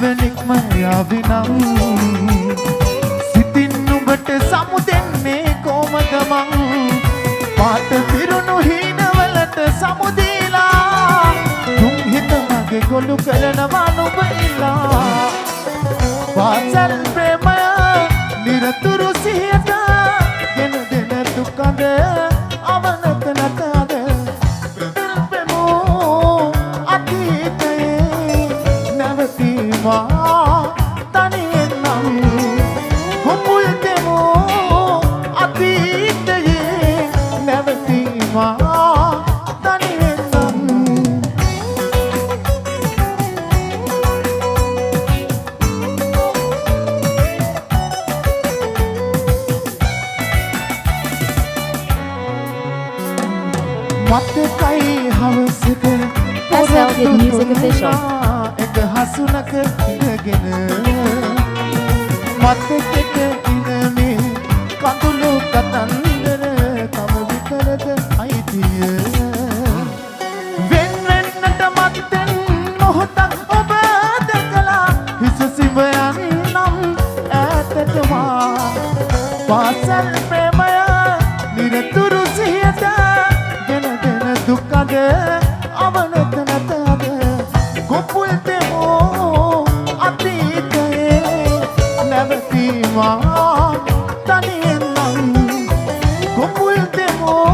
වෙනික්ම යාවිනම් සිතින් නුඹට සමුදෙන්නේ කොමද මං පාට පිරුණු හීනවලට සමුදීලා තුන් හිත මගේ ගොළු කරනවා නුඹ ඉල්ලා වාසල් ප්‍රේමය නිරතුරු සිහියට ගෙන දෙන දුකද අවනත නැතද පෙමෝ අතීතයේ නැවතීමා තනියෙන් නම් හොපුල් දෙමෝ අතීතයේ නැවතීමා තනියෙන් නම් මතකයි හවසක SL Music Official. එක හසුනක ඉඳගෙන මතකෙට ඉනමේ කඳුළු කතන්දර තම විතරද අයිතිය වෙන්වෙන්නට මත්තෙන් මොහොතක් ඔබ දැකලා හිස සිඹයන් නම් ඈතටමා පාසල් ප්‍රේමය නිරතුරු සිහියට ගෙන දෙන දුකද අවනත නැතද කොපුල් දෙමෝ අතීතයේ නැවතීමා තනියෙන් නම් කොපුල් දෙමෝ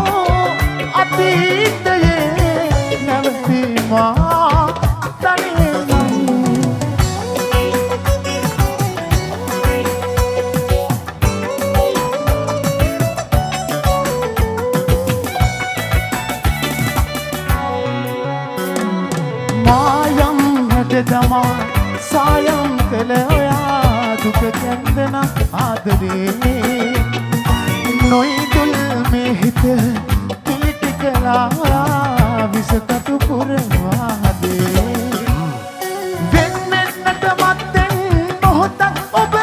අතීතයේ නැවතීමා තනියෙන් නම් මායම් හැදදමා සායම් කළ ඔයා දුක කැන්දන ආදරේ නොයිදුල් මේ හිත කිලිටි කලා විසකටු පුරවාදේ වෙන්නෙන්නට මත්තෙන් මොහොතක් ඔබ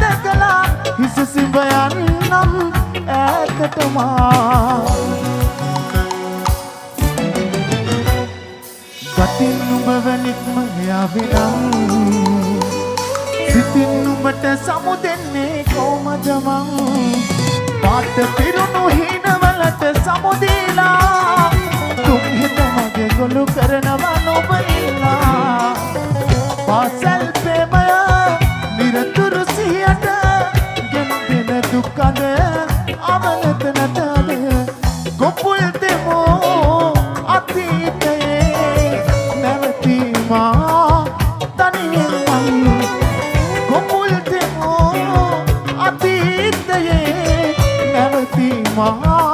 දැකලා හිස සිඹයන් නම් ඈතටමා ගතින් නුඹ වැනික්ම යාවිනම් සිතින් නුඹට සමුදෙන්නේ කොමද මං පාට පිරුණු හීනවලට සමුදීලා තුන් හිත මගේ ගොළු කරනවා නුඹ ඉල්ලා පාසල් ප්‍රේමය නිරතුරු සිහියට ගෙන දෙන දුකද අවනත නැතද කොපුල් දෙමෝ අතීතයේ නැවතීමා තනියෙන් නම් කොපුල් දෙමෝ අතීතයේ නැවතීමා